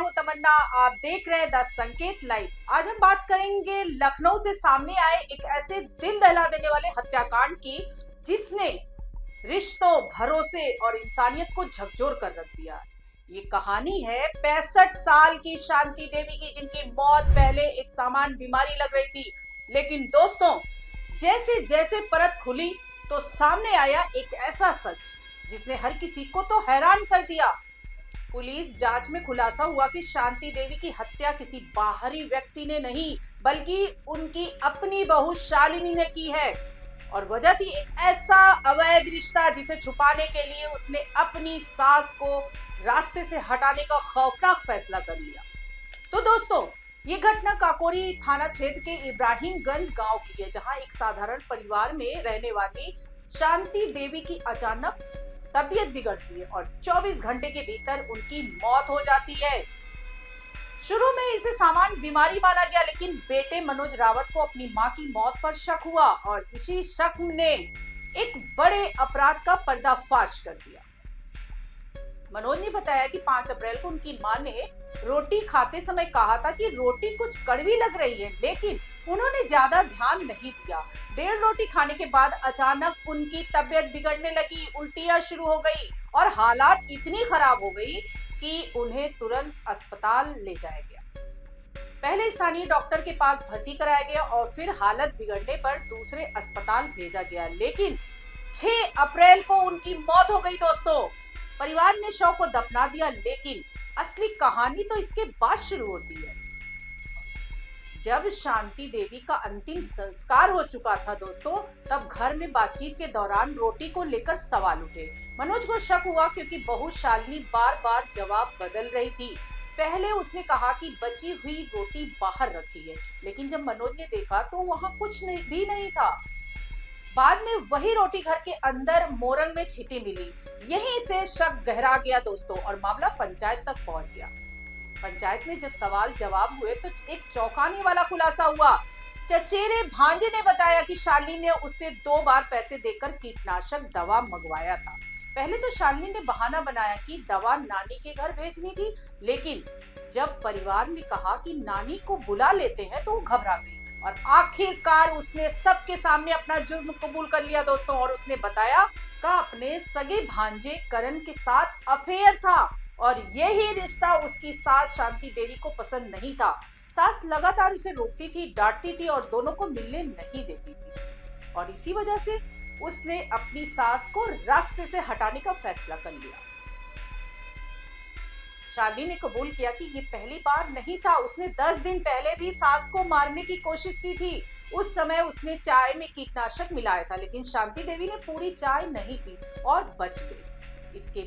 हूं तमन्ना। आप देख रहे हैं द संकेत लाइव। आज हम बात करेंगे लखनऊ से सामने आए एक ऐसे दिल दहला देने वाले हत्याकांड की जिसने रिश्तों, भरोसे और इंसानियत को झकझोर कर रख दिया। ये कहानी है 65 साल की शांति देवी की, जिनकी मौत पहले एक सामान्य बीमारी लग रही थी। लेकिन दोस्तों, जैसे जैसे परत खुली तो सामने आया एक ऐसा सच जिसने हर किसी को तो हैरान कर दिया। पुलिस जांच में खुलासा हुआ कि शांति देवी की हत्या किसी बाहरी व्यक्ति ने नहीं, बल्कि उनकी अपनी बहू शालिनी ने की है। और वजह थी एक ऐसा अवैध रिश्ता जिसे छुपाने के लिए उसने अपनी सास को रास्ते से हटाने का खौफनाक फैसला कर लिया। तो दोस्तों, ये घटना काकोरी थाना क्षेत्र के इब्राहिमगंज गांव की है, जहां एक साधारण परिवार में रहने वाली शांति देवी की अचानक तबीयत बिगड़ती है और 24 घंटे के भीतर उनकी मौत हो जाती है। शुरू में इसे सामान्य बीमारी माना गया, लेकिन बेटे मनोज रावत को अपनी मां की मौत पर शक हुआ और इसी शक ने एक बड़े अपराध का पर्दाफाश कर दिया। मनोज ने बताया कि 5 अप्रैल को उनकी मां ने रोटी खाते समय कहा था कि रोटी कुछ कड़वी लग रही है, लेकिन उन्होंने ज्यादा ध्यान नहीं दिया। 1.5 रोटी खाने के बाद अचानक उनकी तबीयत बिगड़ने लगी, उल्टियां शुरू हो गई और हालात इतनी खराब हो गई कि उन्हें तुरंत अस्पताल ले जाया गया। पहले स्थानीय डॉक्टर के पास भर्ती कराया गया और फिर हालत बिगड़ने पर दूसरे अस्पताल भेजा गया, लेकिन 6 अप्रैल को उनकी मौत हो गई। दोस्तों, परिवार ने शव को दफना दिया, लेकिन असली कहानी तो इसके बाद शुरू होती है। जब शांति देवी का अंतिम संस्कार हो चुका था दोस्तों, तब घर में बातचीत के दौरान रोटी को लेकर सवाल उठे। मनोज को शक हुआ क्योंकि बहू शालिनी बार बार जवाब बदल रही थी। पहले उसने कहा कि बची हुई रोटी बाहर रखी है, लेकिन जब मनोज ने देखा तो वहां कुछ भी नहीं था। बाद में वही रोटी घर के अंदर मोरंग में छिपी मिली। यहीं से शक गहरा गया दोस्तों और मामला पंचायत तक पहुंच गया। पंचायत में जब सवाल जवाब हुए तो एक चौंकाने वाला खुलासा हुआ। चचेरे भांजे ने बताया कि शालिनी ने उससे 2 बार पैसे देकर कीटनाशक दवा मंगवाया था। पहले तो शालिनी ने बहाना बनाया कि दवा नानी के घर भेजनी थी, लेकिन जब परिवार ने कहा कि नानी को बुला लेते हैं तो वो घबरा गई और आखिरकार उसने सबके सामने अपना जुर्म कबूल कर लिया दोस्तों। और उसने बताया कि अपने सगे भांजे करण के साथ अफेयर था और यही रिश्ता उसकी सास शांति देवी को पसंद नहीं था। सास लगातार उसे रोकती थी, डांटती थी और दोनों को मिलने नहीं देती थी, और इसी वजह से उसने अपनी सास को रास्ते से हटाने का फैसला कर लिया। शालिनी ने कबूल किया कि ये पहली बार नहीं था। उसने 10 दिन पहले भी सास को मारने की कोशिश की थी। उस समय उसने चाय में कीटनाशक मिलाया था, लेकिन शांति देवी ने पूरी चाय नहीं पी और बच गई। इसके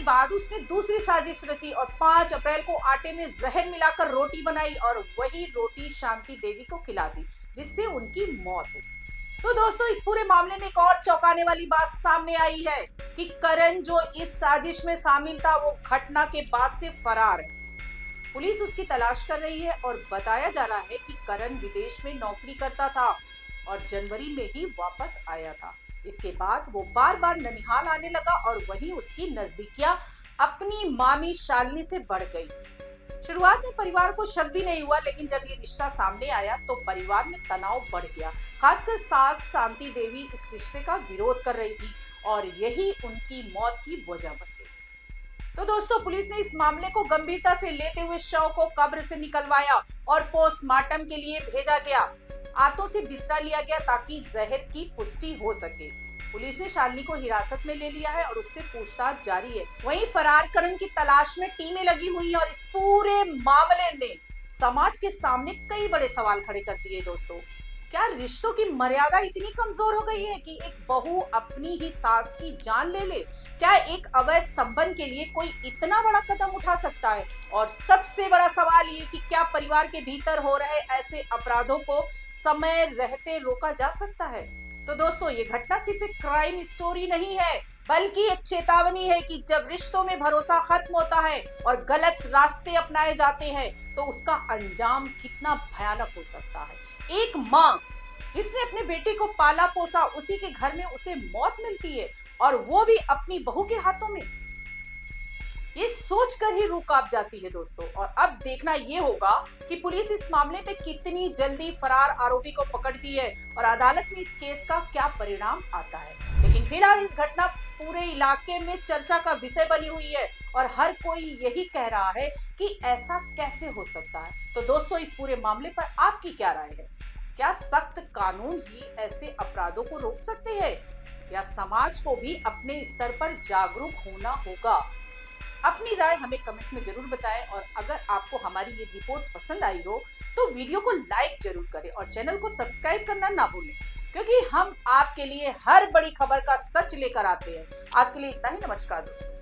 बाद उसने दूसरी साजिश रची और 5 अप्रैल को आटे में जहर मिलाकर रोटी बनाई और वही रोटी शांति देवी को खिला दी, जिससे उनकी मौत हो। तो दोस्तों, इस पूरे मामले में एक और चौंकाने वाली बात सामने आई है कि करण, जो इस साजिश में शामिल था, वो घटना के बाद से फरार है। पुलिस उसकी तलाश कर रही है और बताया जा रहा है कि करण विदेश में नौकरी करता था और जनवरी में ही वापस आया था। इसके बाद वो बार बार ननिहाल आने लगा और वहीं उसकी नजदीकियां अपनी मामी शालिनी से बढ़ गई। शुरुआत में परिवार को शक भी नहीं हुआ, लेकिन जब ये रिश्ता सामने आया तो परिवार में तनाव बढ़ गया। खासकर सास शांति देवी इस रिश्ते का विरोध कर रही थी और यही उनकी मौत की वजह बन गई। तो दोस्तों, पुलिस ने इस मामले को गंभीरता से लेते हुए शव को कब्र से निकलवाया और पोस्टमार्टम के लिए भेजा गया। आंतों से बिस्तरा लिया गया ताकि जहर की पुष्टि हो सके। पुलिस ने शालिनी को हिरासत में ले लिया है और उससे पूछताछ जारी है। वहीं फरार करण की तलाश में टीमें लगी हुई हैं और इस पूरे मामले ने समाज के सामने कई बड़े सवाल खड़े कर दिए। दोस्तों, क्या रिश्तों की मर्यादा इतनी कमजोर हो गई है कि एक बहू अपनी ही सास की जान ले ले? क्या एक अवैध संबंध के लिए कोई इतना बड़ा कदम उठा सकता है? और सबसे बड़ा सवाल ये कि क्या परिवार के भीतर हो रहे ऐसे अपराधों को समय रहते रोका जा सकता है? तो दोस्तों, ये घटना सिर्फ एक क्राइम स्टोरी नहीं है, बल्कि एक चेतावनी है कि जब रिश्तों में भरोसा खत्म होता है और गलत रास्ते अपनाए जाते हैं तो उसका अंजाम कितना भयानक हो सकता है। एक माँ जिसने अपने बेटे को पाला पोसा, उसी के घर में उसे मौत मिलती है और वो भी अपनी बहू के हाथों में। ये सोचकर ही रूह कांप जाती है दोस्तों। और अब देखना ये होगा कि पुलिस इस मामले में कितनी जल्दी फरार आरोपी को पकड़ती है और अदालत में इस केस का क्या परिणाम आता है। लेकिन फिलहाल इस घटना पूरे इलाके में चर्चा का विषय बनी हुई है और हर कोई यही कह रहा है कि ऐसा कैसे हो सकता है। तो दोस्तों, इस पूरे मामले पर आपकी क्या राय है? क्या सख्त कानून ही ऐसे अपराधों को रोक सकते हैं या समाज को भी अपने स्तर पर जागरूक होना होगा? अपनी राय हमें कमेंट्स में जरूर बताएं और अगर आपको हमारी ये रिपोर्ट पसंद आई हो तो वीडियो को लाइक जरूर करें और चैनल को सब्सक्राइब करना ना भूलें, क्योंकि हम आपके लिए हर बड़ी खबर का सच लेकर आते हैं। आज के लिए इतना ही। नमस्कार दोस्तों।